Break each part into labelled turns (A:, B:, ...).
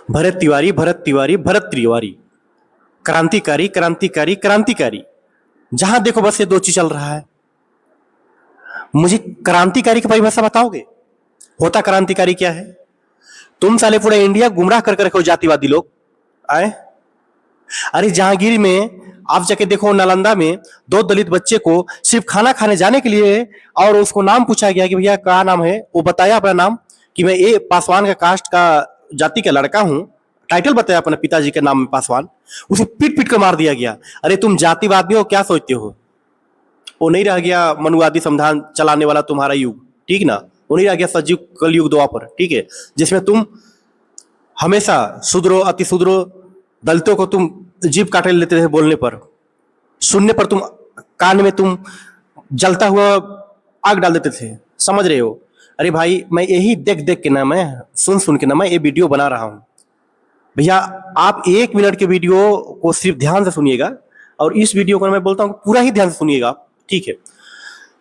A: भरत तिवारी, भरत तिवारी, भरत तिवारी। क्रांतिकारी, क्रांतिकारी, क्रांतिकारी। जहां देखो बस ये दो चीज चल रहा है। मुझे क्रांतिकारी की परिभाषा बताओगे? होता क्रांतिकारी क्या है? तुम साले पूरा इंडिया गुमराह कर रखे हो, जातिवादी लोग। आए, अरे जहांगीर में आप जाके देखो, नालंदा में दो दलित बच्चे को सिर्फ खाना खाने जाने के लिए, और उसको नाम पूछा गया कि भैया क्या नाम है, वो बताया अपना नाम कि मैं ये पासवान का कास्ट का जाति का लड़का हूं। टाइटल बताया अपने पिताजी के नाम में पासवान। उसे पीट पीट कर मार दिया गया। अरे तुम जातिवादी हो, क्या सोचते हो? वो नहीं रह गया मनुवादी संविधान चलाने वाला तुम्हारा युग, ठीक ना? वो नहीं रह गया सतयुग कलयुग द्वापर, ठीक है, जिसमें तुम हमेशा शूद्रो अति शूद्रो दलितों को तुम जीभ काटे लेते थे बोलने पर, सुनने पर तुम कान में तुम जलता हुआ आग डाल देते थे। समझ रहे हो? अरे भाई, मैं यही देख देख के ना, मैं सुन सुन के ना, मैं ये वीडियो बना रहा हूं। भैया आप 1 मिनट के वीडियो को सिर्फ ध्यान से सुनिएगा, और इस वीडियो को मैं बोलता हूं पूरा ही ध्यान से सुनिएगा, ठीक है?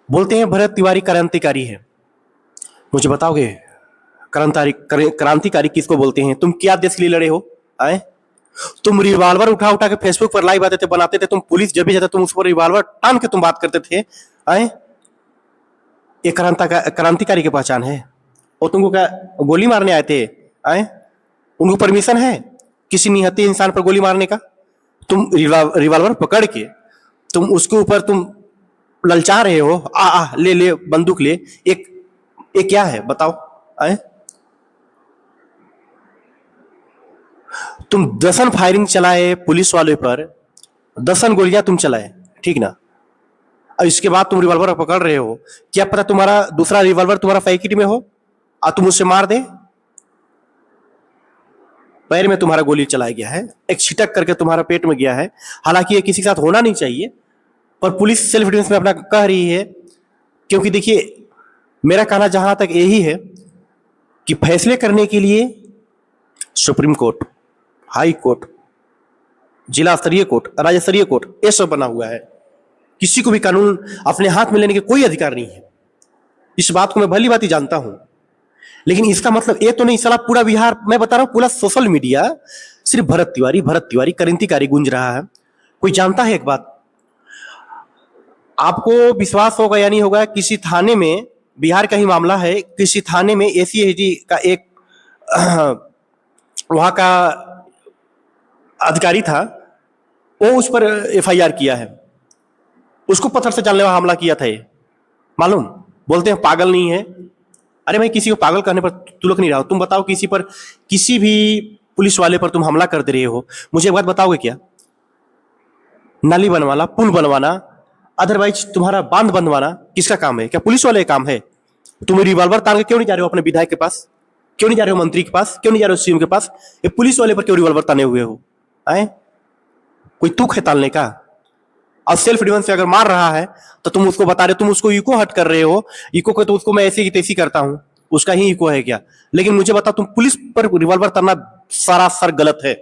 A: बोलते हैं भरत तिवारी क्रांतिकारी है। मुझे बताओगे क्रांतिकारी किसको बोलते हैं? तुम क्या देश के लिए लड़े हो? आए, तुम रिवॉल्वर उठा उठा के फेसबुक पर लाइव आते थे, बनाते थे। तुम पुलिस जब भी जाता तुम उस पर रिवॉल्वर टान के तुम बात करते थे। आए, ये क्रांतिकारी की पहचान है? और तुमको क्या गोली मारने आए थे? आए, उनको परमिशन है किसी निहत्थे इंसान पर गोली मारने का? तुम रिवॉल्वर पकड़ के तुम उसके ऊपर तुम ललचा रहे हो, ले ले बंदूक ले। एक क्या है बताओ? आए, तुम 10 फायरिंग चलाए पुलिस वाले पर, 10 गोलियां तुम चलाए, ठीक ना? और इसके बाद तुम रिवॉल्वर पकड़ रहे हो। क्या पता तुम्हारा दूसरा रिवॉल्वर तुम्हारा पैकेट में हो और तुम उससे मार दे। पैर में तुम्हारा गोली चलाया गया है, एक छिटक करके तुम्हारा पेट में गया है। हालांकि ये किसी के साथ होना नहीं चाहिए, पर पुलिस सेल्फ डिफेंस में अपना कह रही है। क्योंकि देखिए, मेरा कहना जहां तक यही है कि फैसले करने के लिए सुप्रीम कोर्ट, हाई कोर्ट, जिला स्तरीय कोर्ट, राज्य स्तरीय कोर्ट, ये सब बना हुआ है। किसी को भी कानून अपने हाथ में लेने के कोई अधिकार नहीं है। इस बात को मैं भली भांति जानता हूं, लेकिन इसका मतलब ये तो नहीं साला पूरा बिहार, मैं बता रहा हूं पूरा सोशल मीडिया सिर्फ भरत तिवारी क्रांतिकारी गूंज रहा है। कोई जानता है एक बात? आपको विश्वास होगा या नहीं होगा, किसी थाने में, बिहार का ही मामला है, किसी थाने में एसी का एक वहां का अधिकारी था, वो उस पर एफआईआर किया है। उसको पत्थर से जानलेवा हमला किया था ये, मालूम? बोलते हैं पागल नहीं है। अरे भाई, किसी को पागल करने पर तुलक नहीं रहा हो। तुम बताओ, किसी पर, किसी भी पुलिस वाले पर तुम हमला कर दे रहे हो, मुझे एक बात बताओगे क्या? नाली बनवाना, पुल बनवाना, अदरवाइज तुम्हारा बांध बनवाना किसका काम है? क्या पुलिस वाले का काम है? तुम रिवॉल्वर तान के क्यों नहीं जा रहे हो अपने विधायक के पास? क्यों नहीं जा रहे हो मंत्री के पास? क्यों नहीं जा रहे हो सीएम के पास? ये पुलिस वाले पर क्यों रिवॉल्वर ताने हुए हो? आए, कोई तुक है तालने का? और सेल्फ डिफेंस से अगर मार रहा है तो तुम उसको बता रहे हो, तुम उसको इको हट कर रहे हो। इको को तो उसको मैं ऐसी की तैसी करता हूं, उसका ही इको है क्या? लेकिन मुझे बताओ, तुम पुलिस पर रिवॉल्वर ताना सरासर गलत है,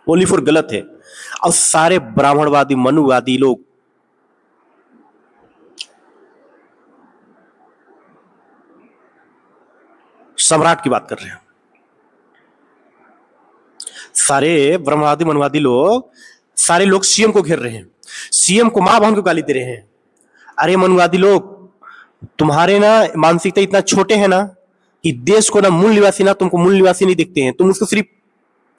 A: ओनली फॉर गलत है। और सारे ब्राह्मणवादी मनुवादी लोग सम्राट की बात कर रहे हैं। सारे ब्रह्मवादी मनवादी लोग, सारे लोग सीएम को घेर रहे हैं, सीएम को मां बहन को गाली दे रहे हैं। अरे मनवादी लोग, तुम्हारे ना मानसिकता इतना छोटे हैं ना कि देश को ना मूल निवासी, ना तुमको मूल निवासी नहीं दिखते हैं। तुम उसको सिर्फ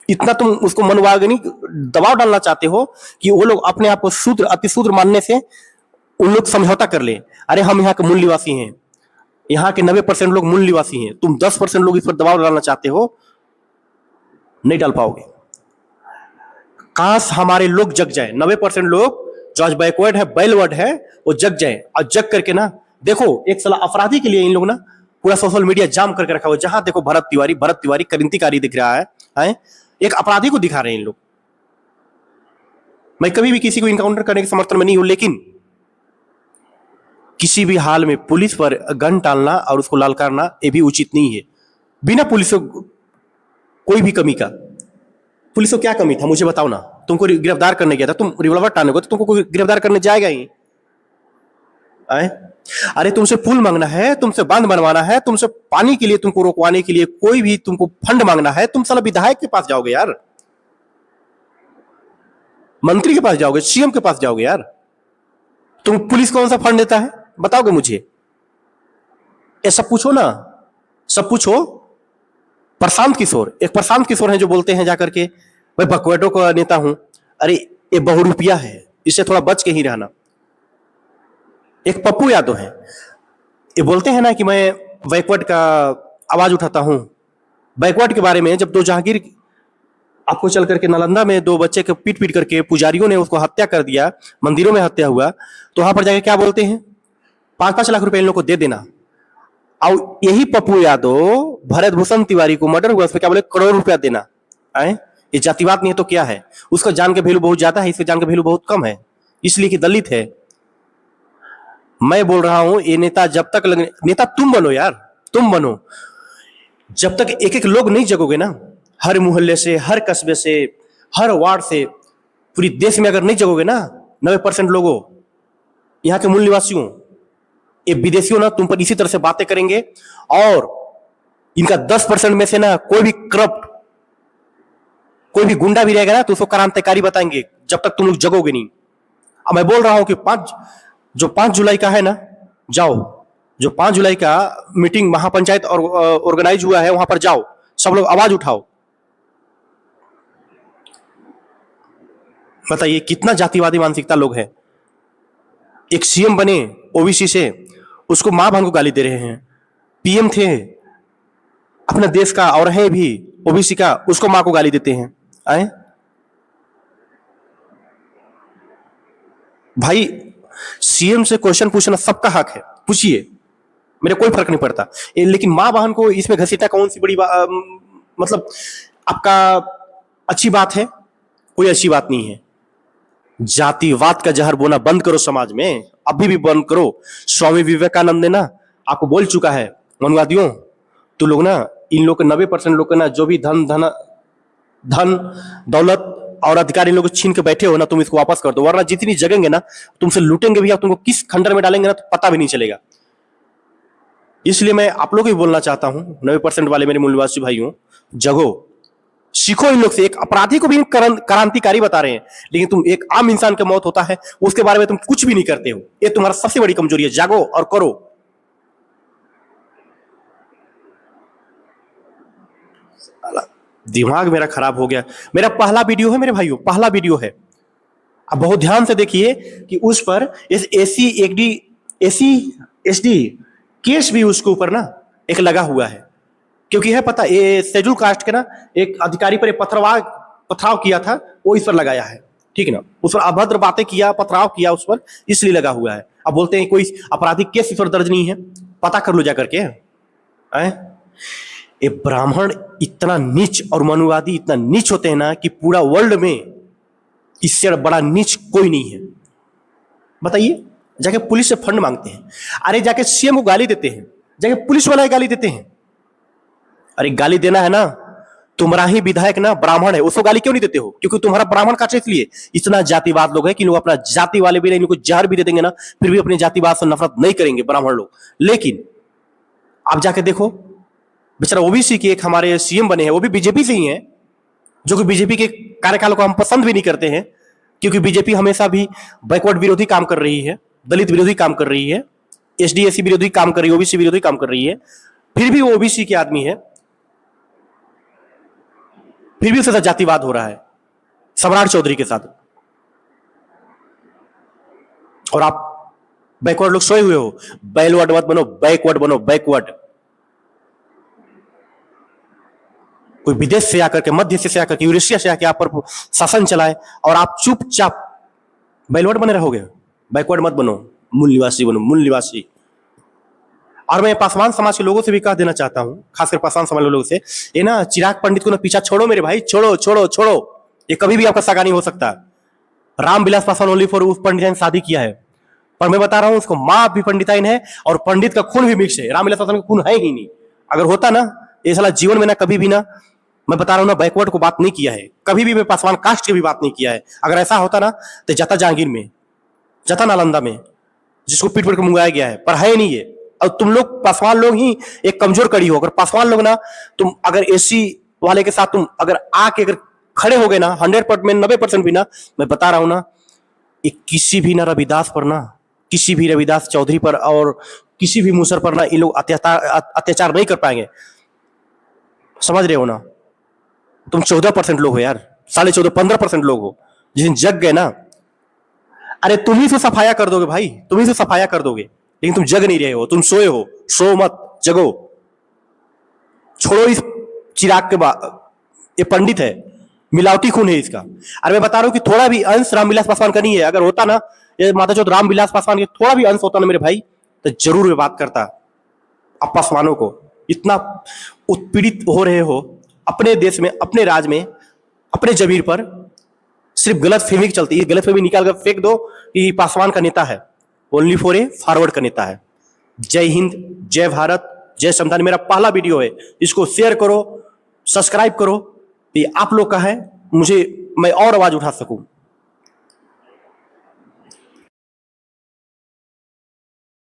A: इतना, तुम उसको मनवागनी दबाव डालना चाहते हो कि वो लोग अपने आप को शूद्र अति शूद्र मानने से उन लोग समझौता कर ले। अरे हम यहाँ के मूल निवासी हैं, यहाँ के 90% लोग मूल निवासी हैं। तुम 10% लोग इस पर दबाव डालना चाहते हो, नहीं डाल पाओगे। काश हमारे लोग जग जाए, 90% लोग जो आज बैकवर्ड है, बैलवर्ड है, वो जग जाए। और जग करके ना देखो, एक साला अपराधी के लिए इन लोग ना पूरा सोशल मीडिया जाम करके रखा हुआ। जहां देखो भरत तिवारी क्रांतिकारी दिख रहा है? एक अपराधी को दिखा रहे हैं इन लोग। मैं कभी भी किसी को इनकाउंटर करने के समर्थन में नहीं हूं, लेकिन किसी भी हाल में पुलिस पर गन टालना और उसको ललकारना ये भी उचित नहीं है। बिना पुलिस को कोई भी कमी का, पुलिस को क्या कमी था मुझे बताओ ना? तुमको गिरफ्तार करने गया था, तुम रिवॉल्वर टालने को, तो तुमको कोई गिरफ्तार करने जाएगा ही? आए? अरे तुमसे पुल मांगना है, तुमसे बांध बनवाना है, तुमसे पानी के लिए, तुमको रोकवाने के लिए कोई भी तुमको फंड मांगना है, तुम साला विधायक के पास जाओगे यार, मंत्री के पास जाओगे, सीएम के पास जाओगे यार। तुम पुलिस कौन सा फंड देता है बताओगे मुझे? ये सब पूछो ना, सब पूछो। प्रशांत किशोर, एक प्रशांत किशोर है जो बोलते हैं जाकर के मैं बकवाटों का नेता हूं। अरे ये बहुरूपिया है, इससे थोड़ा बच के ही रहना। एक पप्पू यादव है, ये बोलते हैं ना कि मैं बैकवर्ड का आवाज उठाता हूं। बैकवर्ड के बारे में जब दो जहांगीर आपको चल करके नालंदा में दो बच्चे को पीट पीट करके पुजारियों ने उसको हत्या कर दिया, मंदिरों में हत्या हुआ, तो वहां पर जाके क्या बोलते हैं? 5-5 लाख रुपए इन लोग को दे देना। और यही पप्पू यादव भरत भूषण तिवारी को मर्डर हुआ, उसमें क्या बोले? करोड़ रुपया देना। आए? ये जातिवाद नहीं है तो क्या है? उसका जान का वैल्यू बहुत ज्यादा है, इसके जान का वैल्यू बहुत कम है, इसलिए कि दलित है। मैं बोल रहा हूं ये नेता जब तक नेता तुम बनो यार, तुम बनो। जब तक एक एक लोग नहीं जगोगे ना, हर मोहल्ले से, हर कस्बे से, हर वार्ड से, पूरी देश में अगर नहीं जगोगे ना, 90% लोगों, यहाँ के मूल निवासियों, ये विदेशियों ना तुम पर इसी तरह से बातें करेंगे, और इनका 10% में से ना कोई भी करप्ट, कोई भी गुंडा भी रहेगा ना तो उसको क्रांतिकारी बताएंगे जब तक तुम लोग जगोगे नहीं। अब मैं बोल रहा हूं कि 5 जुलाई का है ना, जाओ, जो 5 जुलाई का मीटिंग महापंचायत और ऑर्गेनाइज हुआ है वहां पर जाओ, सब लोग आवाज उठाओ। बताइए कितना जातिवादी मानसिकता लोग हैं। एक सीएम बने ओबीसी से, उसको मां बहन को गाली दे रहे हैं। पीएम थे अपने देश का और है भी ओबीसी का, उसको मां को गाली देते हैं। आए भाई, सीएम से क्वेश्चन पूछना सबका हक है, पूछिए, मेरे कोई फर्क नहीं पड़ता। लेकिन मां बहन को इसमें घसीटा कौन सी बड़ी मतलब आपका अच्छी बात है? कोई अच्छी बात नहीं है। जातिवाद का जहर बोना बंद करो समाज में, अभी भी बंद करो। स्वामी विवेकानंद ने ना आपको बोल चुका है, मनुवादियों, तो लोग ना, इन लोग के 90% लोग का ना जो भी धन दौलत और अधिकारी लोग छीन के बैठे हो ना, तुम इसको वापस कर दो, वरना जितनी जगेंगे ना तुमसे लूटेंगे भी, तुमको किस खंडर में डालेंगे ना तो पता भी नहीं चलेगा। इसलिए मैं आप लोग को भी बोलना चाहता हूं, 90% वाले मेरे मूल निवासी भाइयों, जगो, सीखो इन लोग से। एक अपराधी को भी क्रांतिकारी बता रहे हैं, लेकिन तुम एक आम इंसान की मौत होता है उसके बारे में तुम कुछ भी नहीं करते हो। ये तुम्हारा सबसे बड़ी कमजोरी है। जागो और करो। दिमाग मेरा खराब हो गया। मेरा पहला वीडियो है मेरे भाइयों, पहला वीडियो है। अब बहुत ध्यान से देखिए कि उस पर इस एसी एसडी केस भी उसके ऊपर ना एक लगा हुआ है, क्योंकि है पता, ये शेड्यूल कास्ट के ना एक अधिकारी पर पथराव किया था, वो इस पर लगाया है, ठीक है ना। उस पर अभद्र बातें किया, पथराव किया उस पर, इसलिए लगा हुआ है। अब बोलते हैं कोई आपराधिक केस इस पर दर्ज नहीं है, पता कर लो जा करके। ये ब्राह्मण इतना नीच और मनुवादी इतना नीच होते हैं ना कि पूरा वर्ल्ड में इससे बड़ा नीच कोई नहीं है। बताइए, जाके पुलिस से फंड मांगते हैं, अरे जाके सीएम को गाली देते हैं, जाके पुलिस वाला गाली देते हैं। अरे गाली देना है ना, तुम्हारा ही विधायक ना ब्राह्मण है, उसको गाली क्यों नहीं देते हो? क्योंकि तुम्हारा ब्राह्मण का, इसलिए इतना जातिवाद लोग है कि लोग अपना जाति वाले भी इनको जहर भी दे देंगे ना, फिर भी अपने जातिवाद से नफरत नहीं करेंगे ब्राह्मण लोग। लेकिन आप जाके देखो, बेचारा ओबीसी के एक हमारे सीएम बने हैं, वो भी बीजेपी से ही हैं, जो कि बीजेपी के कार्यकाल को हम पसंद भी नहीं करते हैं, क्योंकि बीजेपी हमेशा भी बैकवर्ड विरोधी काम कर रही है, दलित विरोधी काम कर रही है, एसडी एससी विरोधी काम कर रही है, ओबीसी विरोधी काम कर रही है। फिर भी वो ओबीसी के आदमी है, फिर भी उसके साथ जातिवाद हो रहा है सम्राट चौधरी के साथ। और आप बैकवर्ड लोग सोए हुए हो। बैकवर्ड मत बनो, बैकवर्ड बनो, बैकवर्ड। कोई विदेश से आकर के, मध्य से आकर के, यूरेशिया से आकर आप पर शासन चलाए और आप चुपचाप बैकवर्ड बने रहोगे। बैकवर्ड मत बनो, मूल निवासी बनो, मूल निवासी। और मैं पासवान समाज के लोगों से भी कह देना चाहता हूं, खासकर पासवान समाज के लोगों से, ये ना चिराग पंडित को ना पीछा छोड़ो मेरे भाई, छोड़ो छोड़ो छोड़ो। ये कभी भी आपका सगा नहीं हो सकता। रामविलास पासवान ओनली फॉर उस पंडित ने शादी किया है, पर मैं बता रहा हूं उसको मां भी पंडिताइन है और पंडित का खून भी मिक्स है। रामविलास पासवान का खून है ही नहीं। अगर होता ना, ये साला जीवन में ना कभी भी ना, मैं बता रहा हूं ना, बैकवर्ड को बात नहीं किया है कभी भी। मैं पासवान कास्ट की भी बात नहीं किया है। अगर ऐसा होता ना तो जाता जहांगीर में, जाता नालंदा में, जिसको पीठ पर मंगाया गया है, पर है नहीं ये। और तुम लोग पासवान लोग ही एक कमजोर कड़ी हो। अगर पासवान लोग ना, तुम अगर एसी वाले के साथ तुम अगर आके अगर खड़े हो गए ना 100% में 90% भी ना, मैं बता रहा हूं ना, एक किसी भी ना रविदास पर ना, किसी भी रविदास चौधरी पर और किसी भी मूसर पर ना ये लोग अत्याचार नहीं कर पाएंगे। समझ रहे हो ना? तुम 14% लोग हो यार, 14.5 15% लोग हो। जिस दिन जग गए ना, अरे तुम ही से सफाया कर दोगे भाई, तुम ही से सफाया कर दोगे, लेकिन तुम जग नहीं रहे हो, तुम सोए हो। सो मत, जगो। छोड़ो इस चिराग के बाद, ये पंडित है, मिलावटी खून है इसका। अरे मैं बता रहा हूं कि थोड़ा भी अंश रामविलास पासवान का नहीं है। अगर होता ना ये माता चौथ रामविलास पासवान के थोड़ा भी अंश होता ना मेरे भाई, तो जरूर मैं बात करता। आप पासवानों को इतना उत्पीड़ित हो रहे हो अपने देश में, अपने राज्य में, अपने जमीर पर, सिर्फ गलत फेमी चलती है। गलत फेमी निकाल कर फेंक दो कि पासवान का नेता है, ओनली फॉर ए फॉरवर्ड का नेता है। जय हिंद, जय भारत, जय संविधान। मेरा पहला वीडियो है, इसको शेयर करो, सब्सक्राइब करो। ये आप लोग का है, मुझे मैं और आवाज उठा सकूं।